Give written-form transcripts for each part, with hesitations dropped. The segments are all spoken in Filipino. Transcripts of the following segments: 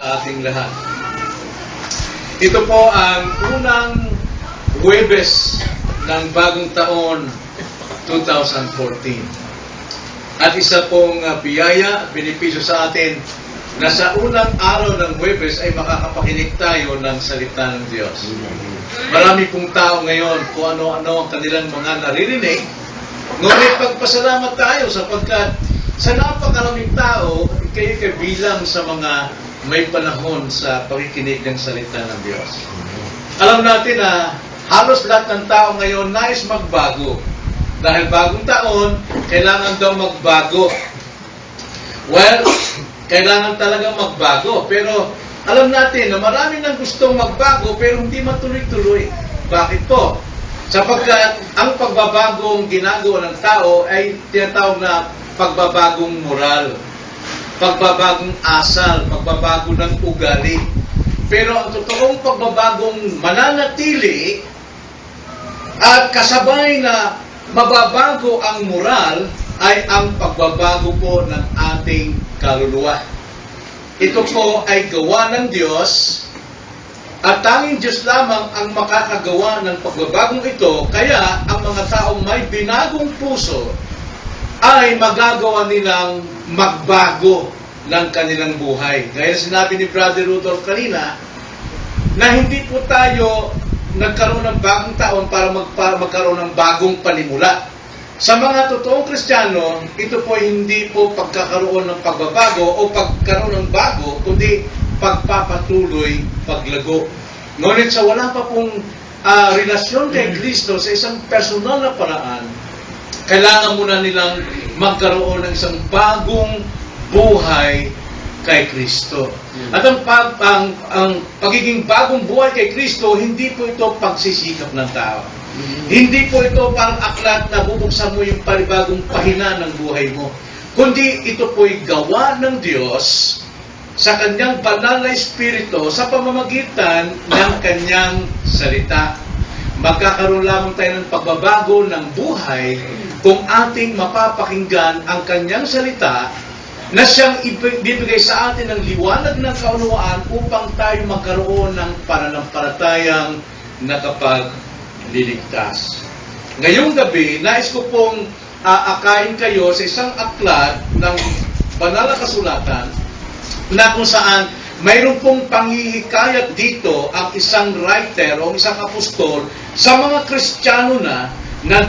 Ating lahat. Ito po ang unang Huwebes ng bagong taon 2014. At isa pong biyaya, benepisyo sa atin na sa unang araw ng Huwebes ay makakapakinig tayo ng salita ng Diyos. Marami pong tao ngayon kung ano-ano ang kanilang mga naririnig. Ngunit pagpasalamat tayo sapagkat sa napakaraming tao, kayo kabilang sa mga may panahon sa pakikinig ng salita ng Diyos. Alam natin na halos lahat ng tao ngayon nais magbago. Dahil bagong taon, kailangan daw magbago. Well, kailangan talaga magbago. Pero alam natin na marami nang gustong magbago pero hindi matuloy-tuloy. Bakit po? Sapagkat ang pagbabagong ginagawa ng tao ay tinatawag na pagbabagong moral, pagbabagong asal, pagbabago ng ugali. Pero ang totoong pagbabagong mananatili at kasabay na mababago ang moral ay ang pagbabago po ng ating kaluluwa. Ito po ay gawa ng Diyos at tanging Diyos lamang ang makakagawa ng pagbabagong ito. Kaya ang mga taong may binagong puso ay magagawa nilang magbago ng kanilang buhay. Gaya sinabi ni Brother Rudolph kanina, na hindi po tayo nagkaroon ng bagong taon para magkaroon ng bagong panimula. Sa mga totoong Kristiyano, ito po hindi po pagkakaroon ng pagbabago o pagkaroon ng bago, kundi pagpapatuloy, paglago. Ngunit sa wala pa pong relasyon kay Kristo sa isang personal na paraan, kailangan muna nilang magkaroon ng isang bagong buhay kay Kristo. At ang pagiging bagong buhay kay Kristo, hindi po ito pagsisikap ng tao. Hindi po ito parang aklat na bubuksan mo yung panibagong pahina ng buhay mo. Kundi ito po'y gawa ng Diyos sa kanyang banal na espiritu sa pamamagitan ng kanyang salita. Magkakaroon lamang tayo ng pagbabago ng buhay kung ating mapapakinggan ang kanyang salita na siyang ibibigay sa atin ng liwanag ng kaunawaan upang tayo magkaroon ng pananampalatayang nakapagliligtas. Ngayong gabi, nais ko pong aakayin kayo sa isang aklat ng banal na kasulatan na kung saan mayroon pong panghihikayat dito ang isang writer o isang apostol sa mga Kristiyano na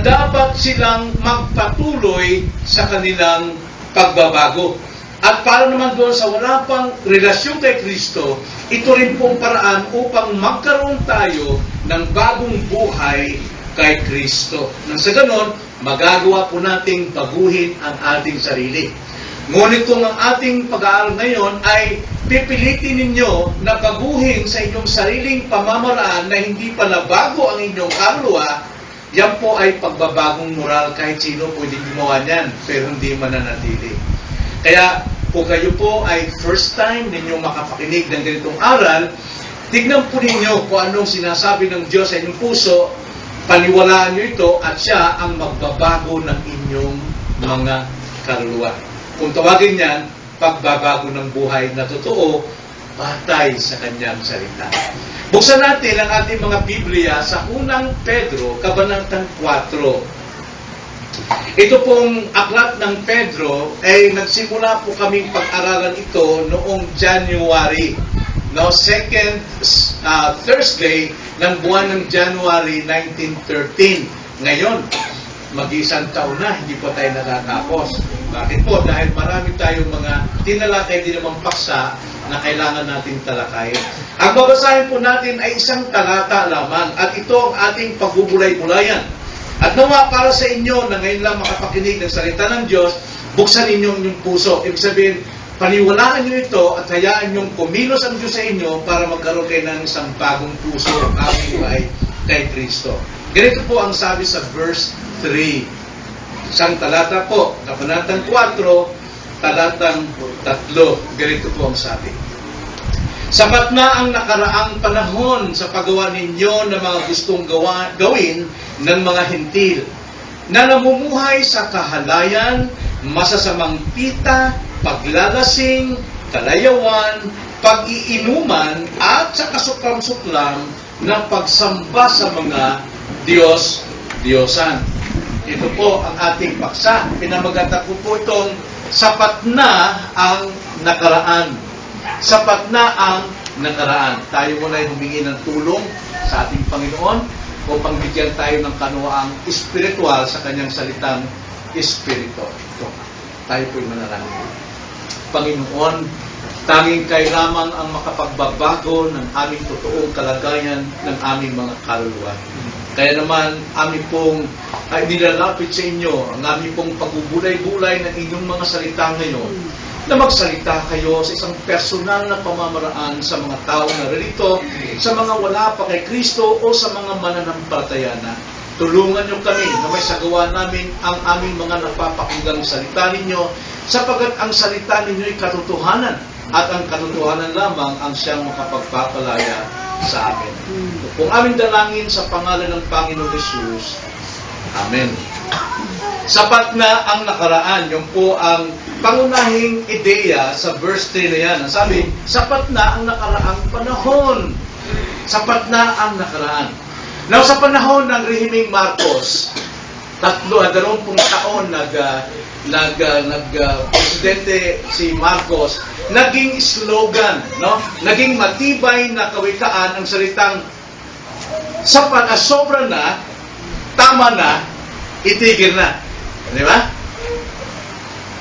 dapat silang magpatuloy sa kanilang pagbabago. At para naman doon sa wala pang relasyon kay Kristo, ito rin pong paraan upang magkaroon tayo ng bagong buhay kay Kristo. Nang sa ganon, magagawa po nating baguhin ang ating sarili. Ngunit kung ang ating pag-aaral ngayon ay pipilitin ninyo na baguhin sa inyong sariling pamamaraan na hindi pa nabago ang inyong kaluluwa, yan po ay pagbabagong moral. Kahit sino pwede gumawa niyan, pero hindi mananatili. Kaya kung kayo po ay first time ninyong makapakinig ng ganitong aral, tignan po ninyo kung anong sinasabi ng Diyos sa inyong puso, paniwalaan nyo ito at siya ang magbabago ng inyong mga kaluluwa. Kung tawagin yan, pagbabago ng buhay na totoo, batay sa kanyang salita. Buksan natin ang ating mga Biblia sa unang Pedro, Kabanatang 4. Ito pong aklat ng Pedro, ay nagsimula po kaming pag-aralan ito noong January. No, second Thursday ng buwan ng January 1913. Ngayon, mag-isang taon na, hindi po tayo natatapos. Bakit po? Dahil marami tayong mga tinalakay din namang paksa na kailangan nating talakayin. Ang babasahin po natin ay isang talata lamang at ito ang ating pagbubulay-bulayan. At nawa para sa inyo na ngayon lang makapakinig ng salita ng Diyos, buksan inyong inyong puso. Ibig sabihin, paniwalaan nyo ito at hayaan nyong kumilos ang Diyos sa inyo para magkaroon kayo ng isang bagong puso ang buhay kay Kristo. Ganito po ang sabi sa verse 3. Isang talata po, Kabanatang 4, talatang 3. Ganito po ang sabi. Sapat na ang nakaraang panahon sa paggawa ninyo ng mga gustong gawin ng mga hintil, na namumuhay sa kahalayan, masasamang pita, paglalasing, kalayawan, pag-iinuman at sa kasuklam-suklam ng pagsamba sa mga Diyos-Diyosan. Ito po ang ating paksa. Pinamaganda ko po itong sapat na ang nakaraan. Sapat na ang nakaraan. Tayo muna ay humingi ng tulong sa ating Panginoon upang bigyan tayo ng kanuhaang espiritual sa kanyang salitang Espiritu. Ito. Tayo po'y manalangin. Panginoon, tanging kayo lamang ang makapagbabago ng aming totoong kalagayan ng aming mga kaluluwa. Kaya naman, amin pong nilalapit sa inyo ang aming pong pagbubulay-bulay ng inyong mga salita ngayon, na magsalita kayo sa isang personal na pamamaraan sa mga tao na narito, sa mga wala pa kay Kristo o sa mga mananampalataya na. Tulungan niyo kami na may sagawa namin ang aming mga napapakinggang salita ninyo, sapagat ang salita ninyo ay katotohanan, at ang katotohanan lamang ang siyang makapagpapalaya sa amin. Kung aming dalangin sa pangalan ng Panginoon Jesus. Amen. Sapat na ang nakaraan. Yung po ang pangunahing ideya sa verse 3 na yan. Ang sabi, sapat na ang nakaraang panahon. Sapat na ang nakaraan. Now, sa panahon ng Rehimeng Marcos, 20 taon presidente si Marcos, naging slogan, no? Naging matibay na kawikaan ang salitang sapat na, sobra na, tama na, itigil na. Di ba?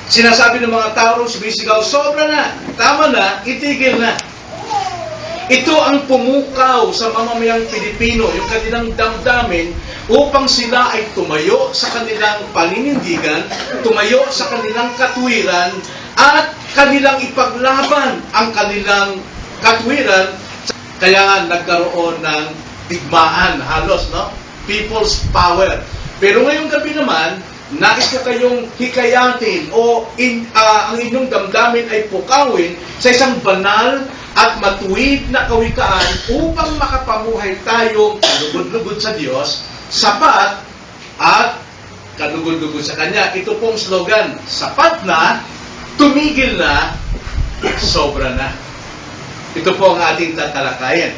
Sinasabi ng mga tao, sumisigaw, sobra na, tama na, itigil na. Ito ang pumukaw sa mamamayang Pilipino, yung kanilang damdamin, upang sila ay tumayo sa kanilang paninindigan, tumayo sa kanilang katwiran, at kanilang ipaglaban ang kanilang katwiran. Kaya nagkaroon ng digmaan halos, no? People's power. Pero ngayong gabi naman, nais ko kayong hikayatin o ang inyong damdamin ay pukawin sa isang banal at matuwid na kawikaan upang makapamuhay tayong kalugod-lugod sa Diyos, sapat at kalugod-lugod sa Kanya. Ito pong slogan, sapat na, tumigil na, sobra na. Ito po ang ating tatalakayin.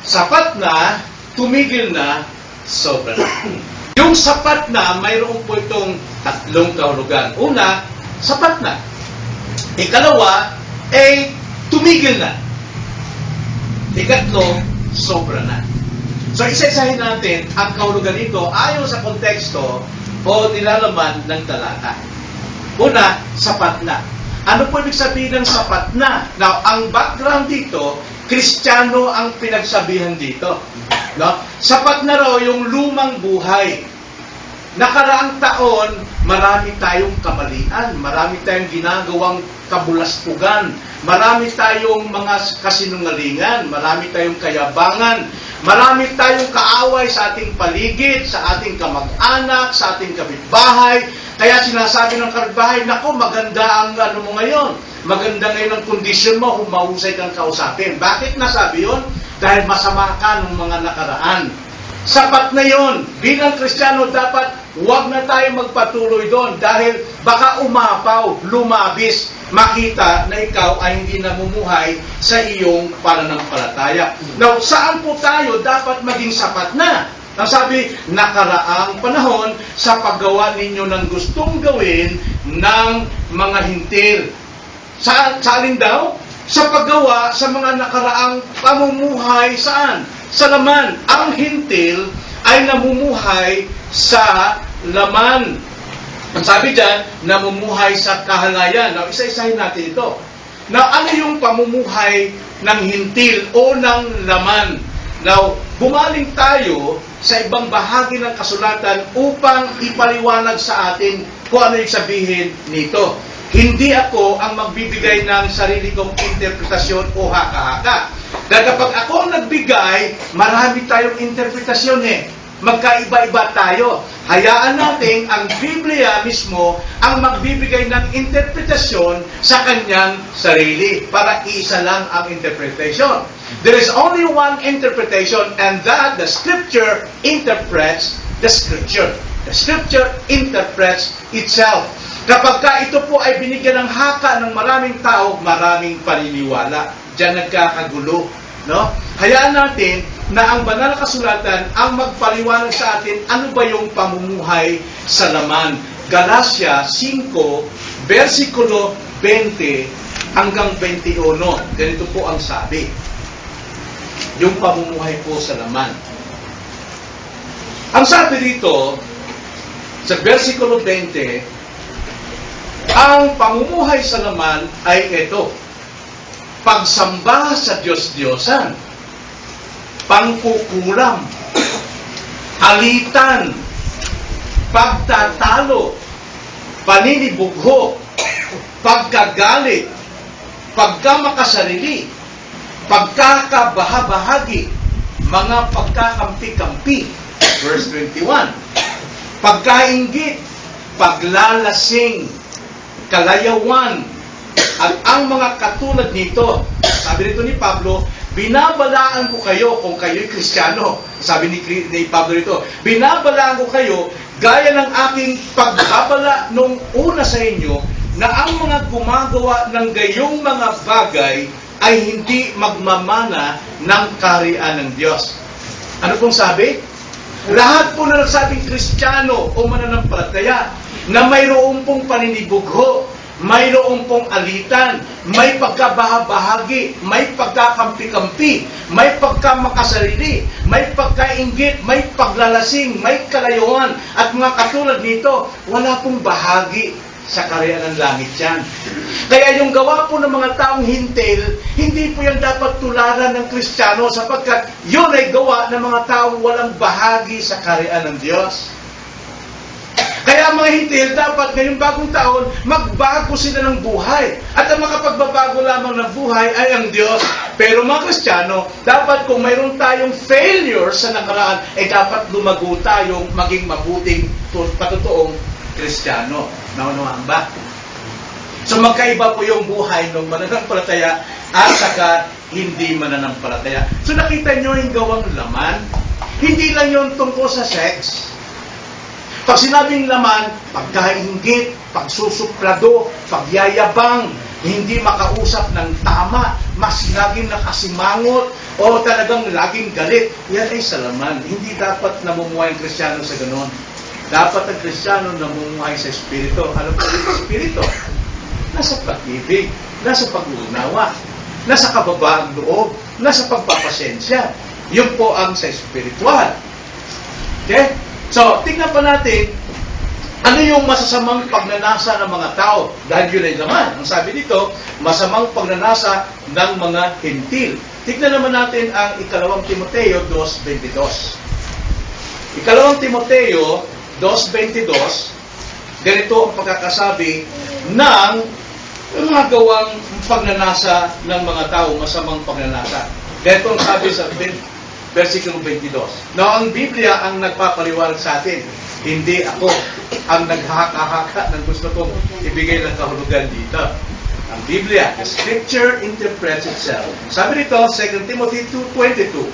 Sapat na, tumigil na, sobra na. Yung sapat na, mayroon po itong tatlong kahulugan. Una, sapat na. Ikalawa, tumigil na. Ikatlo, sobra na. So, isa-isahin natin ang kahulugan nito ayon sa konteksto o nilalaman ng talata. Una, sapat na. Ano po ibig sabihin ng sapat na? Now, ang background dito, Kristiyano ang pinagsabihan dito. No? Sapat na raw yung lumang buhay. Nakaraang taon, marami tayong kamalian, marami tayong ginagawang kabulastugan, marami tayong mga kasinungalingan, marami tayong kayabangan, marami tayong kaaway sa ating paligid, sa ating kamag-anak, sa ating kapitbahay. Kaya sinasabi ng kapitbahay, naku, maganda ang ano mo ngayon, maganda ngayon ang kondisyon mo, humahusay kang kausapin. Bakit nasabi yun? Dahil masama ka ng mga nakaraan. Sapat na yon. Bilang Kristiyano, dapat huwag na tayo magpatuloy doon dahil baka umapaw, lumabis, makita na ikaw ay hindi namumuhay sa iyong pananampalataya. Now, saan po tayo dapat maging sapat na? Ang sabi, nakaraang panahon sa paggawa ninyo ng gustong gawin ng mga hintil. Saan daw? Sa paggawa sa mga nakaraang pamumuhay saan? Sa laman. Ang hintil ay namumuhay sa laman. Ang sabi dyan, namumuhay sa kahalayan. Now, isa-isahin natin ito. Now, ano yung pamumuhay ng hintil o ng laman? Now, bumaling tayo sa ibang bahagi ng kasulatan upang ipaliwanag sa atin kung ano yung sabihin nito. Hindi ako ang magbibigay ng sarili kong interpretasyon o haka-haka. Dahil kapag ako ang nagbigay, marami tayong interpretasyon Magkaiba-iba tayo. Hayaan natin ang Biblia mismo ang magbibigay ng interpretasyon sa kanyang sarili para isa lang ang interpretation. There is only one interpretation and that the Scripture interprets the Scripture. The Scripture interprets itself. Kapag ito po ay binigyan ng haka ng maraming tao, maraming paniniwala. diyan nagkakagulo. No? Hayaan natin na ang banal na kasulatan ang magpaliwanag sa atin ano ba yung pamumuhay sa laman. Galatia 5, versikulo 20 hanggang 21. Ganito po ang sabi. Yung pamumuhay po sa laman. Ang sabi dito, sa versikulo 20, ang pamumuhay sa laman ay ito. Pagsamba sa Diyos-Diyosan, pangkukulam, halitan, pagtatalo, paninibugho, pagkagalit, pagkamakasarili, pagkakabahabahagi, mga pagkakampi-kampi. Verse 21. Pagkainggit, paglalasing, kalayawan, at ang mga katulad nito, sabi nito ni Pablo, binabalaan ko kayo kung kayo'y Kristiyano. Sabi ni Pablo nito, binabalaan ko kayo gaya ng aking pagbabala nung una sa inyo na ang mga gumagawa ng gayong mga bagay ay hindi magmamana ng kaharian ng Diyos. Ano pong sabi? Lahat po na nagsabing Kristiyano o mananampalataya na mayroong pong paninibugho, mayroong pong alitan, may pagkabahabahagi, may pagkakampi-kampi, may pagkamakasarili, may pagkainggit, may paglalasing, may kalayuan, at mga katulad nito, wala pong bahagi sa kaharian ng langit yan. Kaya yung gawa po ng mga taong hintil, hindi po yan dapat tularan ng Kristiyano sapagkat yun ay gawa ng mga taong walang bahagi sa kaharian ng Diyos. Kaya mga hintil, dapat ngayong bagong taon, magbago sila ng buhay. At ang makapagbabago lamang ng buhay ay ang Diyos. Pero mga Kristiyano, dapat kung mayroon tayong failure sa nakaraan, dapat lumago tayong maging mabuting, patutoong Kristiyano. Naunawaan ba? So magkaiba po yung buhay ng mananampalataya at saka hindi mananampalataya. So nakita nyo yung gawang laman, hindi lang yun tungkol sa sex. Pag sinabing laman, pagkainggit, pagsusuplado, pagyayabang, hindi makausap ng tama, mas laging nakasimangot, o talagang laging galit, yan ay sa laman. Hindi dapat namumuhay ang Kristiyano sa ganon. Dapat ang Kristiyano namumuhay sa Espiritu. Ano po yung Espiritu? Nasa pag-ibig, nasa pag-uunawa, nasa kababaang loob, nasa pagpapasensya. Yun po ang sa espiritual. Okay? So, tingnan pa natin, ano yung masasamang pagnanasa ng mga tao? Dahil yun ay laman. Ang sabi dito, masamang pagnanasa ng mga hintil. Tingnan naman natin ang 2 Timoteo 2:22. 2 Timoteo 2:22, ganito ang pagkakasabi ng mga gawang pagnanasa ng mga tao, masamang pagnanasa. Ganito ang sabi sa versikulo 22. Now, ang Biblia ang nagpapaliwanag sa atin. Hindi ako ang naghahaka-haka ng gusto kong ibigay ng kahulugan dito. Ang Biblia, the Scripture interprets itself. Sabi nito, 2 Timothy 2:22.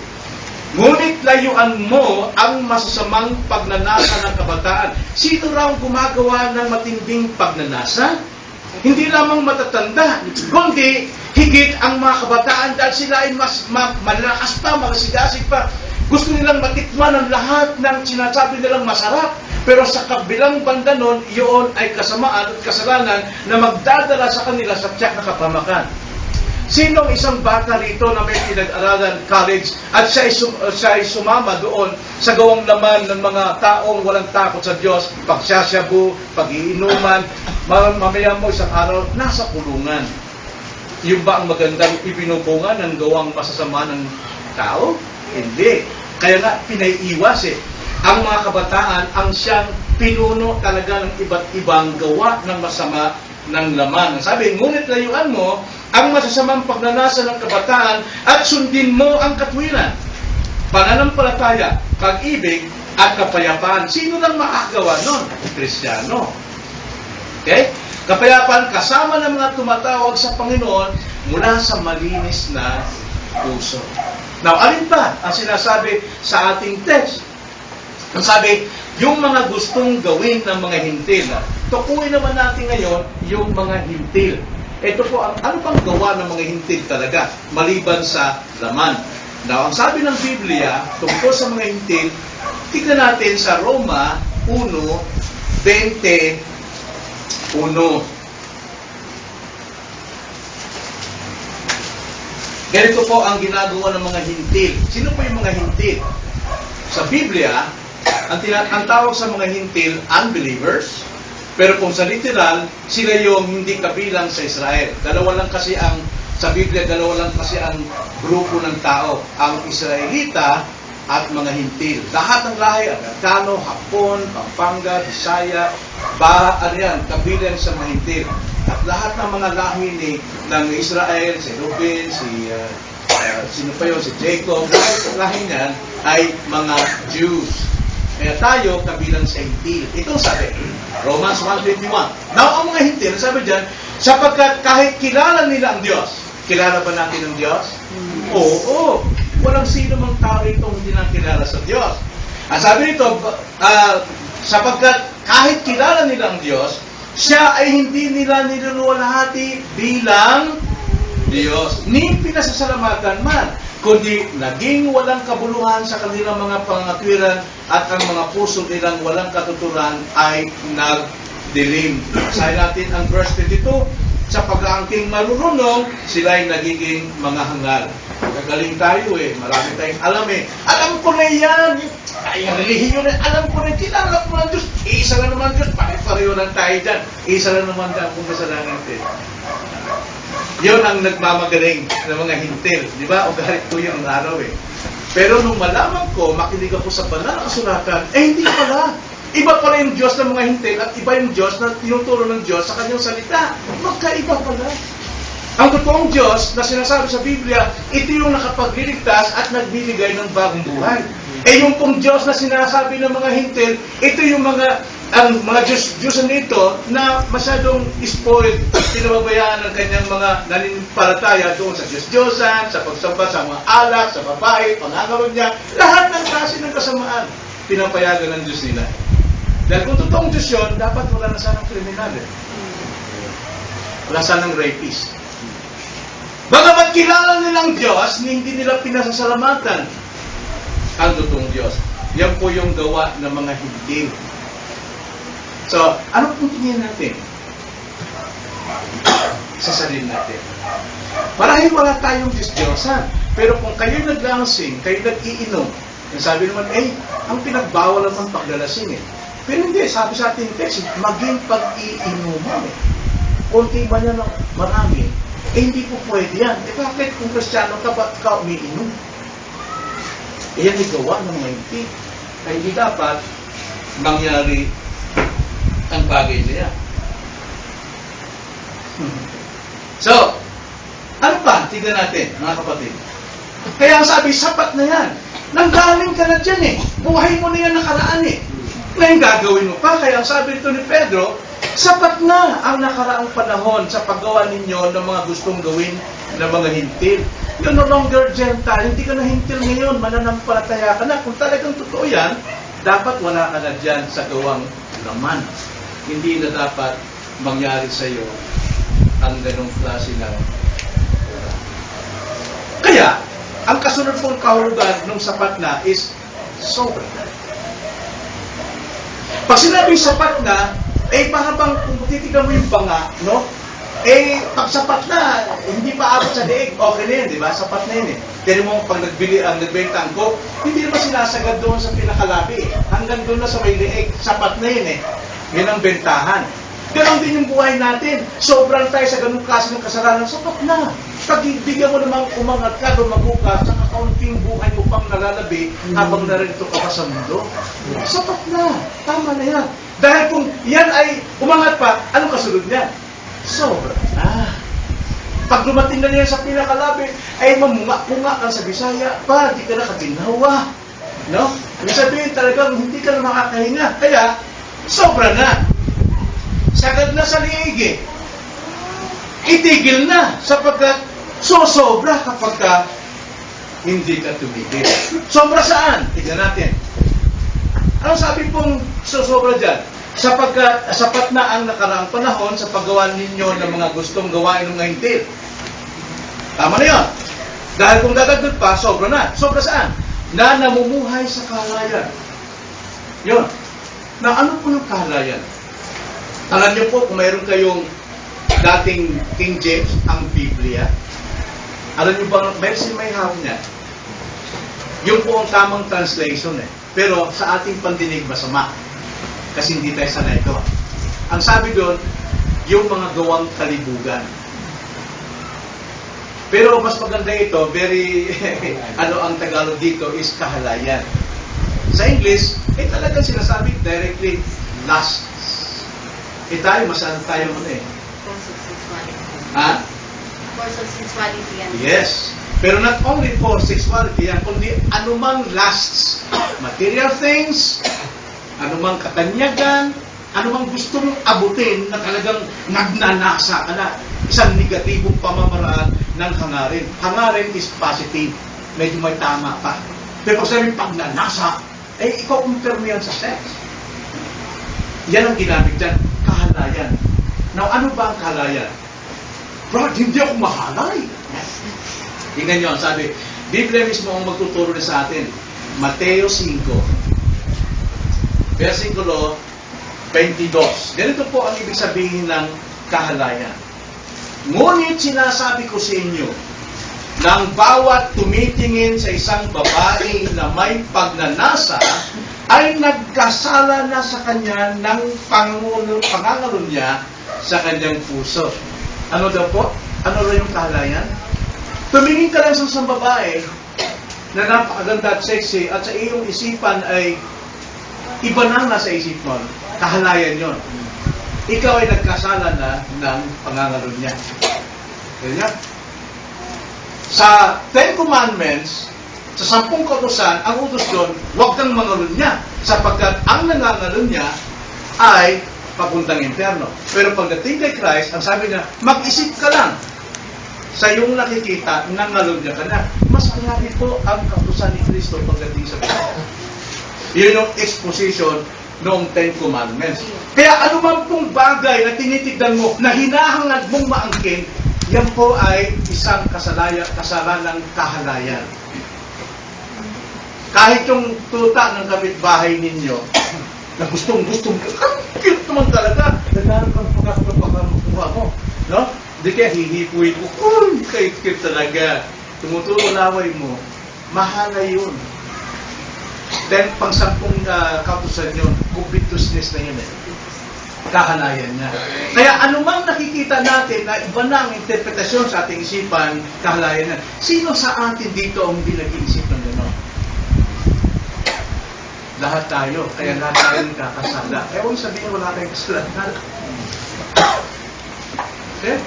Ngunit layuan mo ang masasamang pagnanasa ng kabataan. Sino raw gumagawa ng matinding pagnanasa? Hindi lamang matatanda, kundi higit ang mga kabataan dahil sila ay mas malakas pa, magasigasig pa. Gusto nilang matikman ang lahat ng sinasabi nilang masarap. Pero sa kabilang banda nun, iyon ay kasamaan at kasalanan na magdadala sa kanila sa tiyak na kapamakan. Sinong isang bata rito na may pinag-aralan college at siya ay sumama doon sa gawang laman ng mga taong walang takot sa Diyos, pagsasyabu, pag-iinuman, mamaya mo isang araw, nasa kulungan. Yung ba ang magandang ibinubungan ng gawang masasama ng tao? Hindi. Kaya nga, pinaiiwas Ang mga kabataan ang siyang pinuno talaga ng iba't ibang gawa ng masama ng laman. Sabi, ngunit layuan mo ang masasamang pagnanasa ng kabataan at sundin mo ang katwiran, pananampalataya, pag-ibig, at kapayapaan. Sino lang makagawa nun? Kristiyano. Okay? Kapayapaan kasama ng mga tumatawag sa Panginoon mula sa malinis na puso. Now, alin ba ang sinasabi sa ating text? Ang sabi, yung mga gustong gawin ng mga hintil. Tukuyin naman natin ngayon yung mga hintil. ito po, ano pang gawa ng mga hintil talaga, maliban sa laman. Now, ang sabi ng Biblia, tungkol sa mga hintil, tignan natin sa Roma 1:21. Ganito po ang ginagawa ng mga hintil. Sino po yung mga hintil? Sa Biblia, ang tawag sa mga hintil, unbelievers. Pero kung sa literal, sila yung hindi kabilang sa Israel. Sa Biblia, dalawa lang kasi ang grupo ng tao. Ang Israelita at mga hintil. Lahat ng lahi, Amerikano, Hapon, Pampanga, Bisaya, kabilang sa mga hintil. At lahat ng mga lahi ng Israel, si Ruben, sino pa yun, si Jacob, lahi niyan ay mga Jews. Kaya tayo kabilang sa hintil. Ito sabi, Romans 1:21. Now, ang mga hintil, sabi dyan, sapagkat kahit kilala nila ang Diyos, kilala ba natin ang Diyos? Oo. Walang sino mang tao rito hindi nakilala sa Diyos. Ang sabi nito, sapagkat kahit kilala nila ang Diyos, siya ay hindi nila niluluwalhati bilang Diyos. Ni pinasasalamatan man, kundi naging walang kabuluhan sa kanilang mga pangatwiran at ang mga puso nilang walang katuturan ay nagdilim. Sabi natin ang verse 22, sa pag-aangking marunong, sila ay nagiging mga hangal. Gagaling tayo marami tayong alam Alam ko na yan, ay relihiyon na, alam ko na, kilala ko ng Diyos, isa lang naman Diyos, pare-pareho lang tayo dyan, isa lang naman dyan kung kasalanan natin. Yun ang nagmamagaling ng mga hintil, di ba? O galit ko yun ang araw Pero nung malaman ko, makinig ako sa banal na kasulatan, hindi pala. Iba pala yung Diyos ng mga hintil at iba yung Diyos na tinuturo ng Diyos sa kanyang salita. Magkaiba pala. Ang totoong Diyos na sinasabi sa Biblia, ito yung nakapagliligtas at nagbibigay ng bagong buhay. Yung pong Diyos na sinasabi ng mga hintil, ito yung mga Diyos nito na masyadong spoiled, pinababayaan ng kanyang mga naninimpalataya doon sa Diyos-Diyosan, sa pagsamba sa mga alak, sa babae, pangangawag niya, lahat ng klase ng kasamaan, pinapayagan ng Diyos nila. Dahil kung totoong Diyos yun, dapat wala na sanang kriminal Wala sanang rapist. Bagamat kilala nilang Diyos, hindi nila pinasasalamatan ang totoong Diyos. Yan po yung gawa ng mga hintil. So, ano pong tingin natin sa sarili natin? Marahil wala tayong Diyos-Diyosan. Pero kung kayo naglalasing, kayo nag-iinom, sabi naman, ang pinagbawal naman paglalasing Pero hindi, sabi sa ating text, maging pag-iinuman Konti ba niya marami? Hindi po pwede yan. Bakit kung Kristiyano ka, ba't ka umiinom? Yan ay gawa ng mga hintil. Kaya hindi dapat mangyari ang bagay niya. So, ano pa? Tignan natin, mga kapatid. Kaya ang sabi, sapat na yan. Nanggaling ka na dyan Buhay mo na yan nakaraan Ngayon gagawin mo pa. Kaya ang sabi nito ni Pedro, sapat na ang nakaraang panahon sa paggawa ninyo ng mga gustong gawin ng mga hintil. You're no longer Gentile. Hindi ka na hintil ngayon. Mananampalataya ka na. Kung talagang totoo yan, dapat wala ka na dyan sa gawang laman. Hindi na dapat mangyari sa iyo ang ganong klase ng Kaya, ang kasunod pong kahulugan ng sapat na is sobra. Pag sinabing sapat na, para bang kung titignan mo yung banga, pag sapat na, hindi pa abot sa leeg, okay na yun, di ba? Sapat na yun Tignan mo, pag nagbenta ang coke, hindi naman sinasagad doon sa pinakalabi Hanggang doon na sa may leeg, sapat na yun Yan ang bentahan. Ganon din yung buhay natin. Sobrang tayo sa ganung klase ng kasalanan, sapat na. Pag bigyan mo namang umangat ka, lumago ka, sa kakaunting buhay mo pang nalalabi, habang narito ka pa sa mundo, sapat na. Tama na yan. Dahil kung yan ay umangat pa, anong kasunod niya? Sobra na. Pag dumating na niya sa pinakalabi, ay mamunga-punga ka sa Bisaya, di ka na kaginawa. Ibig sabihin talagang hindi ka na makakahinga. Kaya, sobra na. Sagad na sa liig Itigil na sapagkat sosobra kapag hindi ka tumigil. Sobra saan? Tignan natin. Ano sabi pong susobra dyan? Sapagkat sapat na ang nakaraang panahon sa paggawa ninyo ng mga gustong gawain ng hintil. Tama na yun. Dahil kung dadagdag pa, sobra na. Sobra saan? Na namumuhay sa kahalayan. Yun. Na ano po yung kahalayan? Alam niyo po, kung mayroon kayong dating King James, ang Biblia, alam niyo ba, may hawak niya. Yung po ang tamang translation eh. Pero sa ating pandinig, masama. Kasi hindi tayo sanay ito. Ang sabi doon, yung mga gawang kalibugan. Pero mas maganda ito, very, ang Tagalog dito is kahalayan. Sa English, talagang sinasabi directly, lust. Tayo, masalan tayo muna eh. Force of sexuality. Ha? Force of sexuality yan. Yes. Pero not only for sexuality yan, kundi anumang lusts, material things, anumang katanyagan, anumang gusto mong abutin na talagang nagnanasa ka na. Isang negatibong pamamaraan ng hangarin. Hangarin is positive. Medyo may tama pa. Pero kung sabihin pagnanasa, ikaw compare mo yan sa sex. Yan ang ginamit dyan. Kahalayan. Now, ano ba ang kahalayan? Brad, hindi ako mahalay. Tingnan nyo, sabi, Biblia mismo ang magtuturo na sa atin. Mateo 5, versikulo 22. Ganito po ang ibig sabihin ng kahalayan. Ngunit sinasabi ko sa inyo, ng bawat tumitingin sa isang babae na may pagnanasa, ay nagkasala na sa kanya ng pangangalo niya sa kanyang puso. Ano daw po? Ano daw yung kahalayan? Tumingin ka lang sa isang babae na napakaganda at sexy at sa iyong isipan ay iba na nasa isip mo. Kahalayan yon. Ikaw ay nagkasala na ng pangangalo niya. Ganyan. Sa 10 Commandments, sa 10 kautusan, ang utos doon, huwag kang mangalo niya. Sapagkat ang nangangalo niya ay papuntang impyerno. Pero pagdating kay Christ, ang sabi niya, mag-isip ka lang. Sa iyong nakikita, nangalo niya ka na. Mas marami po ang kautusan ni Kristo pagdating sa Christ. Yun yung exposition noong 10 Commandments. Kaya anuman pong bagay na tinitignan mo, na hinahangad mong maangkin, yan po ay isang kasalanang kahalayan. Kahit yung tuta ng kapitbahay ninyo, na gustong-gustong, ang cute naman talaga, naghanap kang pagkakapakuha mo. No? Hindi kaya hihipuin mo, cute talaga. Tumutulo laway mo, mahala yun. Then, pang 10 kautusan yun, covetousness na yun eh. Kahalayan niya. Kaya anumang nakikita natin na iba na ang interpretasyon sa ating isipan, kahalayan niya. Sino sa atin dito ang hindi nag-iisip ng gano'n? Lahat tayo. Kaya lahat tayo nakakasala. Kaya huwag sabihin wala tayong kasalanan. Okay?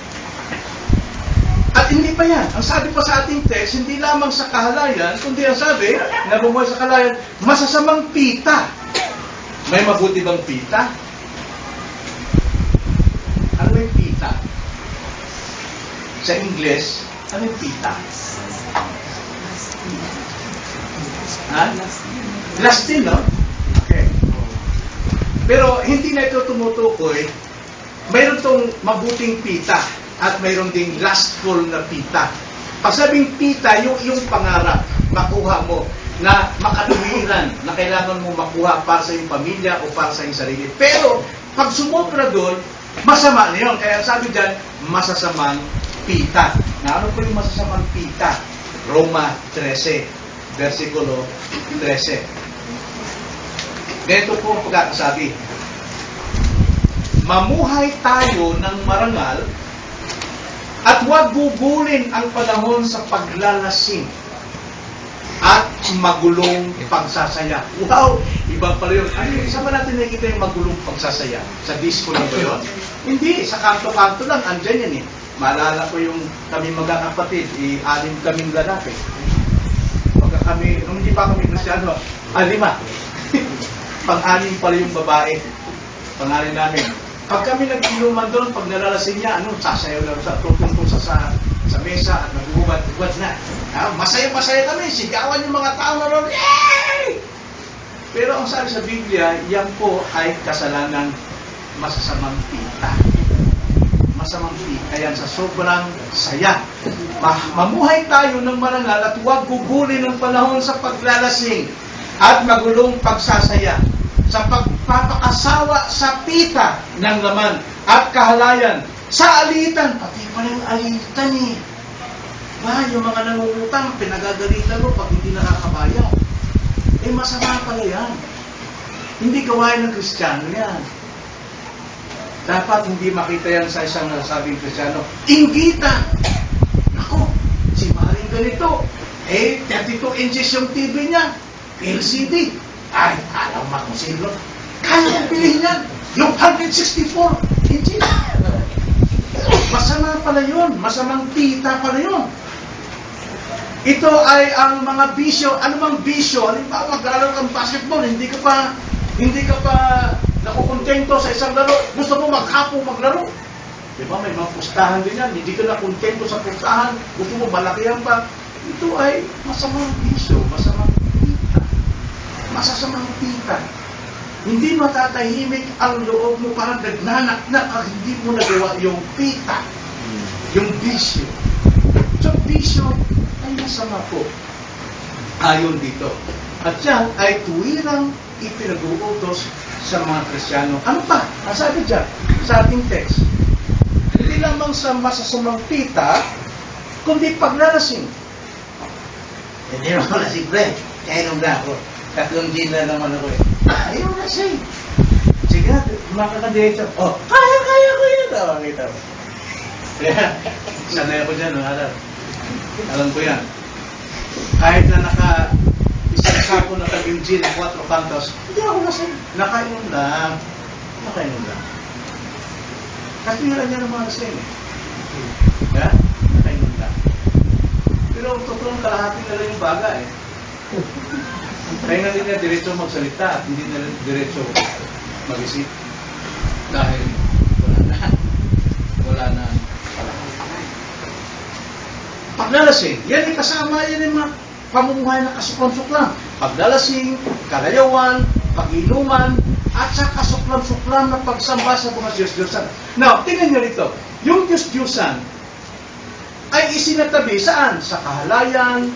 At hindi pa yan. Ang sabi pa sa ating text, hindi lamang sa kahalayan, kundi ang sabi, na bumuhay sa kahalayan, masasamang pita. May mabuti bang pita? Ano yung pita? Sa English, ano yung pita? Ha? Lastin, no? Okay. Pero hindi na ito tumutukoy. Mayroon tong mabuting pita at mayroon ding lustful na pita. Pag sabing pita, yung pangarap, makuha mo, na makaluwiran, na kailangan mo makuha para sa iyong pamilya o para sa iyong sarili. Pero, pag sumobra doon, masama na yun. Kaya sabi dyan, masasamang pita. Na ano po yung masasamang pita? Roma 13, versikulo 13. Ganito po ang pagkakasabi. Mamuhay tayo ng marangal at huwag gugulin ang panahon sa paglalasing at magulong pagsasaya. Wow! Iba pala yun. Ano, isa ba natin nakikita yung magulong pagsasaya? Sa disco na ba yun? Hindi. Sa kanto-kanto lang. Andyan yan eh. Maalala ko yung kami magkakapatid. 6 kaming lalaki. Pagka kami, nung hindi pa kami Kristyano, 5. Pang-anim pala yung babae. Pang-anim namin. Pag kami nag-inuman doon, pag nalalasing niya, sasayaw lang sa tutungtong sa mesa at nag-uubad-ubad na. Masaya-masaya kami, sigawan yung mga tao na ron, yay! Pero ang sabi sa Biblia, yan po ay kasalanan masasamang pita. Masamang pita yan sa sobrang saya. Mamuhay tayo ng marangal at huwag gugulin ng panahon sa paglalasing at magulong pagsasaya sa pagpapakasawa sa pita ng laman at kahalayan sa alitan. Pati pala yung alitan eh. Ba, yung mga nangungutang, pinagagalitan mo pag hindi nakakabayad. Eh, masama pala yan. Hindi gawain ng Kristiyano yan. Dapat hindi makita yan sa isang nasabing Kristiyano. Inggitan! Ako, si Maring ganito. Eh, 32 inches yung TV niya. LCD. Ay, alam mo kung sino. Kaya kong bilhin yan. Yung 164 inches. Masama pala yun. Masamang tita pala yun. Ito ay ang mga bisyo. Ano bang bisyo? Halimbawa, maglalaro kang basketball, hindi ka pa nakukontento sa isang laro. Gusto mo maghapong maglaro. Di ba? May mga pustahan din yan. Hindi ka nakontento sa pustahan. Gusto mo malakihan pa. Ito ay masamang bisyo, masamang tita. Masasamang tita. Hindi matatahimik ang loob mo, parang nagnanak na hindi mo nagawa yung pita. Yung bisyo. So, bisyo ay masama po. Ayon dito. At yan ay tuwirang ipinag-uutos sa mga Kristiyano. Ano pa? Ang sabi dyan, sa ating text, hindi lamang sa masasamang pita, kundi paglalasing. Hindi naman lasing, pre. Kaya nung ako. 3 gin na naman ako eh. Ayaw lasing. Sige, makakadate. Oh, kaya ko yun. Oh, kita mo. Kaya, sanay ako dyan, alam ko yan. Kahit na isang sako na tabing gin, 4 kantos, hindi ako lasing. Nakainom lang. Kasi nga lang yan ang mga lasing eh. Yeah? Nakainom lang. Pero totoong kalahati na lang yung baga eh. Kaya nga din niya diretso magsalita at hindi na diretso mag-isip. Dahil wala na paglalasing. Yan ay kasama, yan ay mga pamumuhay na kasuklam-suklam. Paglalasing, kalayawan, pag-inuman, at sa kasuklam-suklam na pagsamba sa mga Diyos-Diyosan. Now, tingnan nyo rito. Yung Diyos-Diyosan ay isinatabi saan? Sa kahalayan,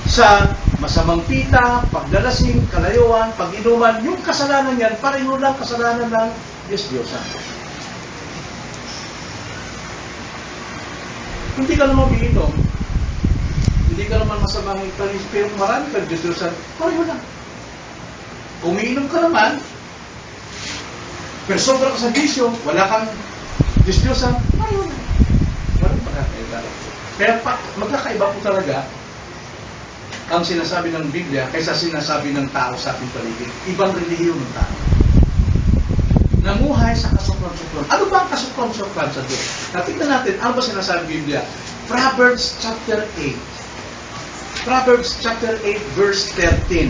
sa masamang pita, paglalasing, kalayuan, pag-inuman. Yung kasalanan yan, pareho lang kasalanan ng Diyos-Diyosan. Hindi ka naman umiinom, hindi ka naman masamang italis, pero marami kang Diyos-Diyosan, pareho lang. Umiinom ka naman, pero sobra ka sa bisyo, wala kang Diyos-Diyosan, pareho lang. Parang magkakaiba. Kaya magkakaiba po talaga ang sinasabi ng Biblia kaysa sinasabi ng tao sa ating paligid. Ibang relihiyon ng tao. Namuhay sa kasuklam-suklam. Ano ba ang kasuklam-suklam sa Diyos? Tingnan natin, ano ba sinasabi ng Biblia? Proverbs chapter 8. Proverbs chapter 8 verse 13.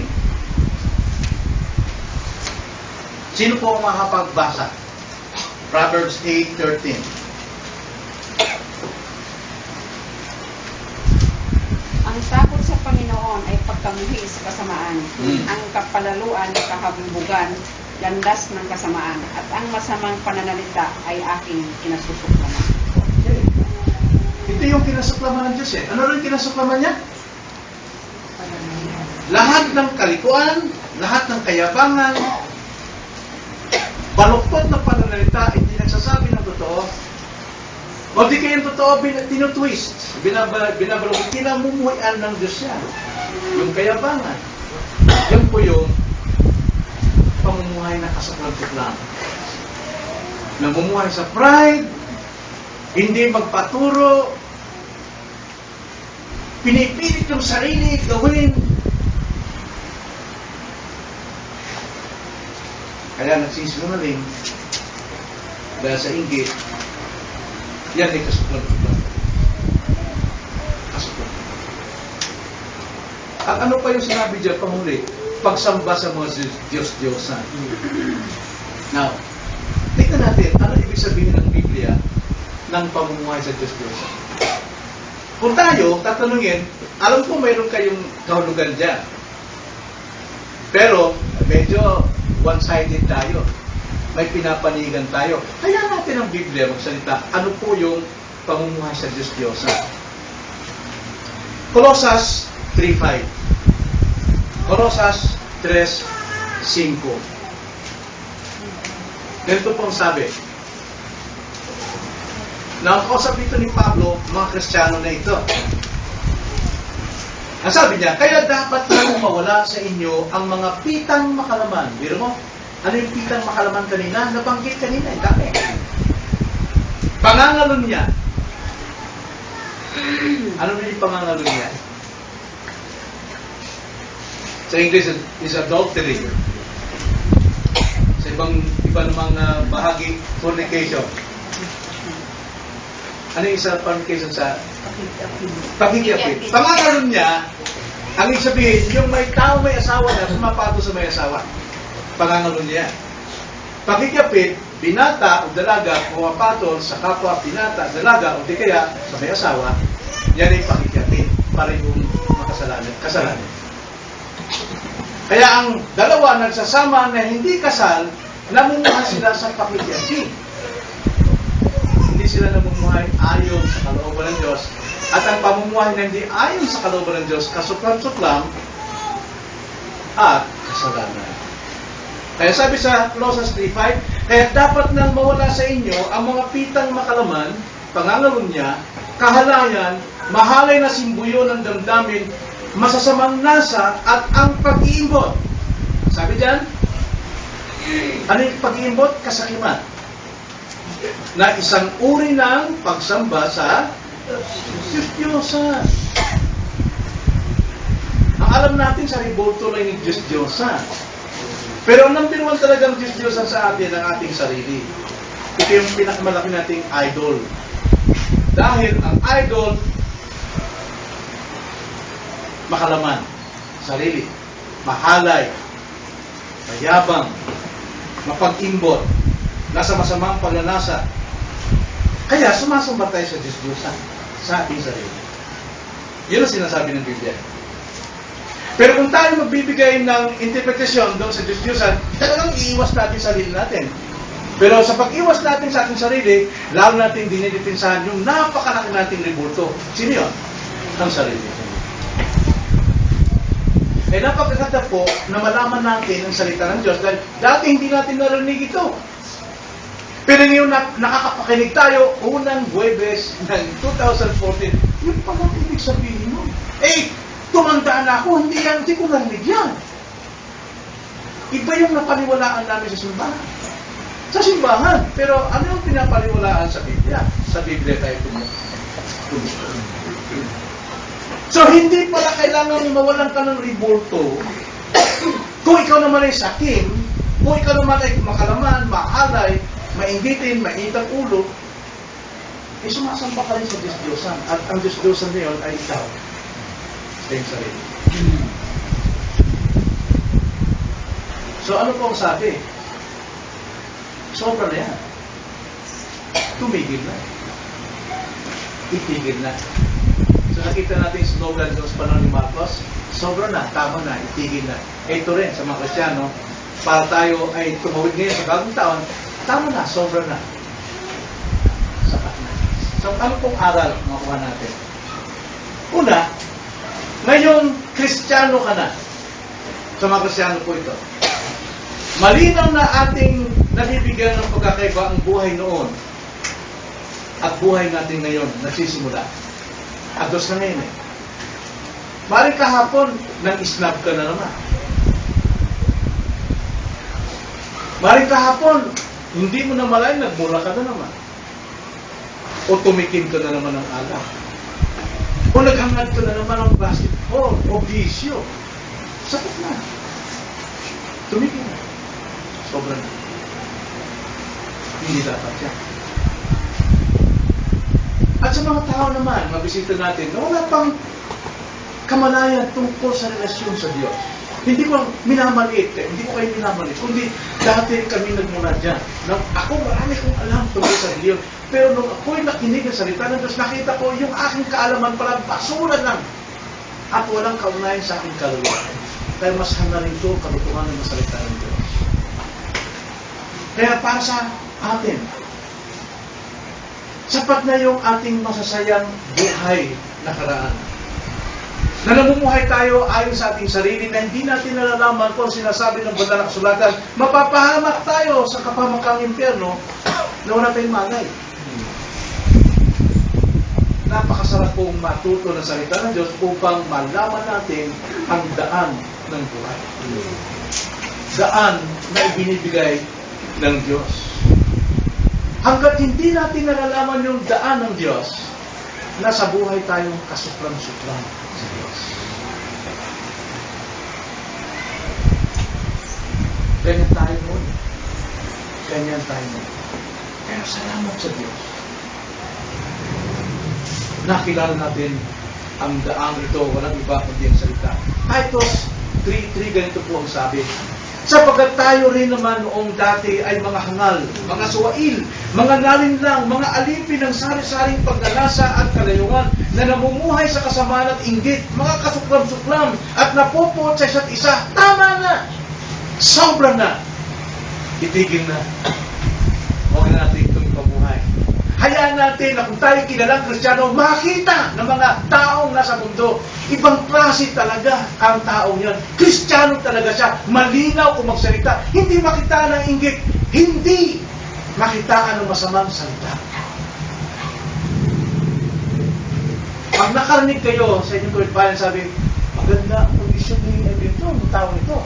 Sino po ang makapagbasa? Proverbs 8:13. Ang takot sa Panginoon ay pagkamuhi sa kasamaan. Ang kapalaluan, kahabulbugan, landas ng kasamaan. At ang masamang pananalita ay aking kinasusuklaman. Okay. Ito yung kinasuklaman ng Diyos eh. Ano rin kinasuklaman niya? Lahat ng kalikuan, lahat ng kayabangan, baluktot na pananalita, hindi nagsasabi ng totoo. O di kaya yung totoo, tinutwist, binabaluktot, kinamumuhian ng Diyos yan. Yung kayabangan. Yan po yung pamumuhay na kasuklam-suklam. Namumuhay sa pride, hindi magpaturo, pinipilit yung sarili gawin. Kaya nagsisinungaling dahil sa inggit, yan ay kasuklam-suklam. Kasuklam-suklam. At ano pa yung sinabi dyan, pamuli? Pagsamba sa mga Diyos-Diyosan. Now, tignan natin, ano ibig sabihin ng Biblia ng pamumuhay sa Diyos-Diyosan? Kung tayo, tatanungin, alam ko mayroon kayong kahulugan dyan. Pero, medyo one-sided tayo. May pinapanigan tayo. Kaya natin ang Biblia magsalita, ano po yung pamumuhay sa Diyos-Diyosa. Colosas 3:5. Colosas 3:5. Ganito po ang sabi. Na ang kausap dito ni Pablo, mga Kristiyano na ito. Ang sabi niya, kaya dapat na mawala sa inyo ang mga pitang makalaman. Biro mo, ano yung pitang makalaman kanina? Nabanggit kanina, dami. Pangangalon niya. Ano na yung pangangalon niya? Sa English is adultery. Sa iba namang bahagi, fornication. Ano yung isa fornication sa pakikiyapit? Pangangalon niya, ang ibig sabihin, yung may tao may asawa na sumapato sa may asawa. Pangangalon niya. Pakikiyapit, binata o dalaga pumapatol sa kapwa binata, dalaga o di kaya sa may asawa, yan ay pakikiyapit. Parehong kasalanan. Kaya ang dalawa nagsasama na hindi kasal, namumuhay sila sa pakikiyapit. Hindi sila namumuhay ayon sa kalooban ng Diyos. At ang pamumuhay na hindi ayon sa kalooban ng Diyos, kasuklam-suklam at kasalanan. Kaya sabi sa Colossus 3:5, kaya dapat nang mawala sa inyo ang mga pitang makalaman, pangangalon niya, kahalayan, mahalay na simbuyo ng damdamin, masasamang nasa at ang pag-iimbot. Sabi diyan, ano yung pag-iimbot? Kasakiman. Na isang uri ng pagsamba sa Diyos-Diyosa. Ang alam natin sa ribulto lang yung Diyos-Diyosa. Pero ang number one talagang Diyos-Diyosa sa atin ang ating sarili. Ito yung pinakamalaki nating idol. Dahil ang idol, makalaman, sarili, mahalay, mayabang, mapag-imbot, nasa masamang pagnanasa. Kaya sumasamba tayo sa Diyos-Diyosa, sa ating sarili. Yun ang sinasabi ng Biblia. Pero kung tayo magbibigay ng interpretasyon doon sa Diyos-Diyosan, talagang iiwas natin sarili natin. Pero sa pag-iwas natin sa ating sarili, lalo natin dinidipinsahan yung napakalaki nating ribulto. Sino yun? Ang sarili. Eh napakaganda po na malaman natin ang salita ng Diyos dahil dati hindi natin narinig ito. Pero ngayon nakakapakinig tayo, unang Huwebes ng 2014, yun pala ibig sabihin mo. Tumanda na ako, hindi ko narinig yan. Iba yung napaniwalaan namin sa simbahan. Sa simbahan. Pero ano yung pinapaniwalaan sa Biblia? Sa Biblia tayo tumusto. So, hindi pala kailangan mawalan ka ng ribulto. Kung ikaw naman ay sakim, kung ikaw naman ay makalaman, mahalay, mainggitin, mainitang ulo, sumasamba ka rin sa Diyos-Diyosan. At ang Diyos-Diyosan na yun ay ikaw. Sa iyong sarili. So, ano po ang sabi? Sobra na yan. Tumigil na. Itigil na. So, nakita natin yung slogan doon sa panahon ni Marcos, sobra na, tama na, itigil na. Ito rin sa mga Kristiyano, para tayo ay tumawid ngayon sa bagong taon, tama na, sobra na. Sapat na. So, ano pong aral makuha natin? Una, ngayon, Kristiyano ka na. Sa mga Kristiyano po ito. Malinaw na ating nabibigyan ng pagkakaiba ang buhay noon at buhay natin ngayon, nagsisimula. Agos na ngayon eh. Maring kahapon, nang-snap ka na naman. Maring kahapon, hindi mo na malayan, nagmura ka na naman. O tumikim ka na naman ng alak. O naghangad ka na naman ng basketball o bisyo. Sakit na. Tumikim na. Sobra na. Hindi dapat yan. At sa mga tao naman, mabisita natin, na wala pang kamalayan tungkol sa relasyon sa Diyos. Hindi ko minamaliit, hindi ko kayo minamaliit, kundi dati kami nagmula dyan. Ako marami kong alam tungkol sa Diyos. Pero nung ako'y nakinig ng salita ng Diyos, nakita ko yung aking kaalaman pala basura lang at walang kaunayan sa aking kaluluwa. Kaya mas hangarin ito katotohanan ng salita ng Diyos. Kaya para sa atin, sapat na yung ating masasayang buhay nakaraan. Na namumuhay tayo ayon sa ating sarili na hindi natin nalalaman kung sinasabi ng banal na kasulatan, mapapahamak tayo sa kapamakang impyerno na wala tayong malay. Napakasarap pong matuto ng salita ng Diyos upang malaman natin ang daan ng buhay. Daan na ibinibigay ng Diyos. Hanggat hindi natin nalalaman yung daan ng Diyos, nasa buhay tayong kasuklam-suklam sa Diyos. Ganyan tayo muna. Ganyan tayo muna. Kaya salamat sa Diyos. Nakilala natin ang daang ito, walang iba kundi ang salita. Titus 3:3, ganito po ang sabi. Sapagkat tayo rin naman noong dati ay mga hangal, mga suwail, mga nalinlang, mga alipin ng sari-saring pagnanasa at kalayuan na namumuhay sa kasamaan at inggit, mga kasuklam-suklam at napupot sa isa't isa. Tama na! Sobra na! Itigil na. Huwag na natin itong pabuhay. Hayaan natin na kung tayo kilalang Kristiyano, makita ng mga taong nasa mundo, ibang klase talaga ang taong yan. Kristiyano talaga siya. Malinaw kung magsalita. Hindi makita ng inggit. Hindi makitaan ng masamang salita. Pag nakarinig kayo sa inyong kapitbahay, sabi, maganda ang kondisyon ni ito, ng taong ito.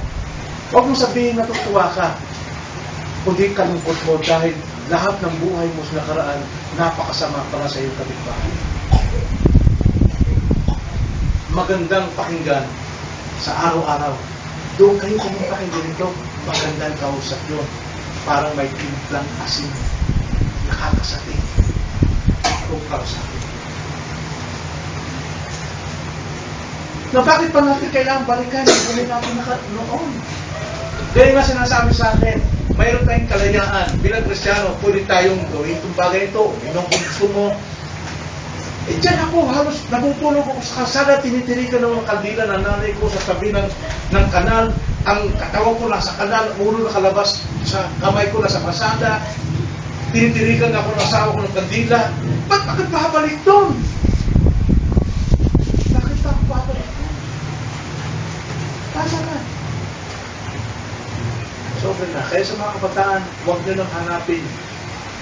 Huwag mong sabihin natutuwa ka. Kundi kalungkot mo dahil lahat ng buhay mo sa nakaraan, napakasama para sa iyong kapitbahay. Magandang pakinggan sa araw-araw. Doon kayo pakinggan ito, magandang kausap yun. Parang may timplang asin. Nakakasati. Kung kausapin. Na bakit pa natin kailangan balikan? Hindi natin noon. Kaya nga sinasabi sa akin, mayroon tayong kalayaan. Bilang Kristiyano, pwede tayong gawin itong bagay ito. Yun ang gusto mo. Diyan ako, halos nabupulog ako sa kalsada, tinitirikan ng mga kandila ng nanay ko sa tabi ng kanal. Ang katawan ko nasa kanal, ulo nakalabas sa kamay ko nasa kalsada. Tinitirikan ako ng asawa ko ng kandila. Bakit babalik doon? Bakit ako babalik doon? Tama na. Sobrang na. Kaya sa mga kabataan, huwag nyo nang hanapin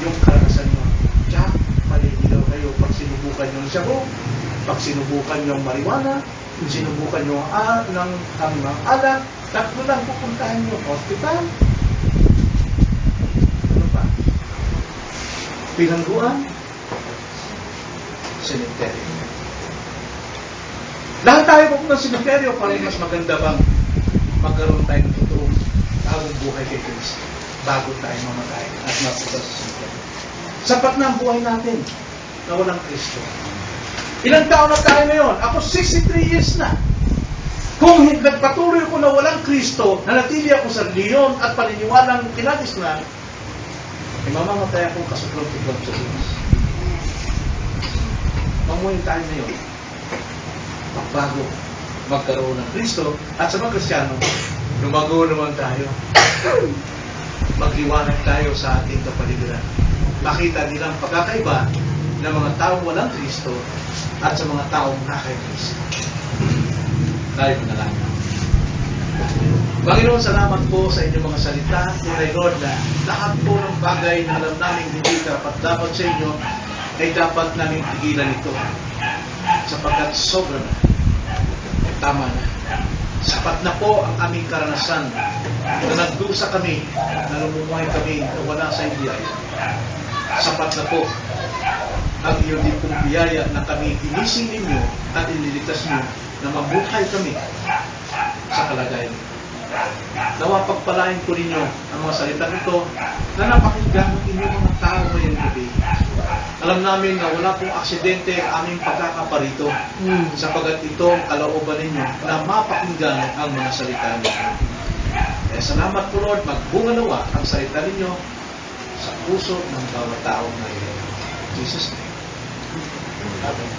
yung karanasan nyo. Tiyak, maliligaw kayo pag sinubukan nyo ng shabu, pag sinubukan nyo ang marijuana, pag sinubukan nyo ang alak, tatlo lang pupuntahan nyo hospital. Ano pa? Pinangguan, cemetery. Lahat tayo pupunta sa cemetery, parang mas maganda bang magkaroon tayo ng totoong bagong buhay kay Kristo bago tayo mamatay at mapunta sa cemetery. Sapat na ang buhay natin na walang Kristo. Ilang taon na tayo ngayon? Ako 63 years na. Kung nagpatuloy ko na walang Kristo, nanatili ako sa leon at paniniwalang kinagis na, ay mamamatay akong kasuklong-tuklong sa Diyos. Mamuhin tayo ngayon. Magbago. Magkaroon ng Kristo at sa mga Kristiyano, lumago naman tayo. Magliwanag tayo sa ating kapaligiran. Makita nilang pagkakaiba ng mga taong walang Kristo at sa mga taong nakay Kristo. Tayo manalangin. Panginoon, salamat po sa inyong mga salita. Tunay, Lord, na lahat po ng bagay na alam namin hindi dapat sa inyo ay dapat namin tigilan ito. Sapagkat sobra na. Tama na. Sapat na po ang aming karanasan na nagdusa kami, na lumumuhay kami na wala sa biyaya. Sapat na po ang iyong din pong biyaya na kami inising ninyo at iniligtas nyo na mabuhay kami sa kalagayan. Nawa pagpalain po ninyo ang mga salitang ito na napakinggan ng inyong mga tao ngayong gabi. Alam namin na wala pong aksidente ang aming pagkakaparito sapagat ito ang kalooban ninyo na mapakinggan ang mga salita ninyo. Kaya salamat po, Lord, magbunga nawa ang salita ninyo sa puso ng bawat taong ngayon. Jesus name. Amen.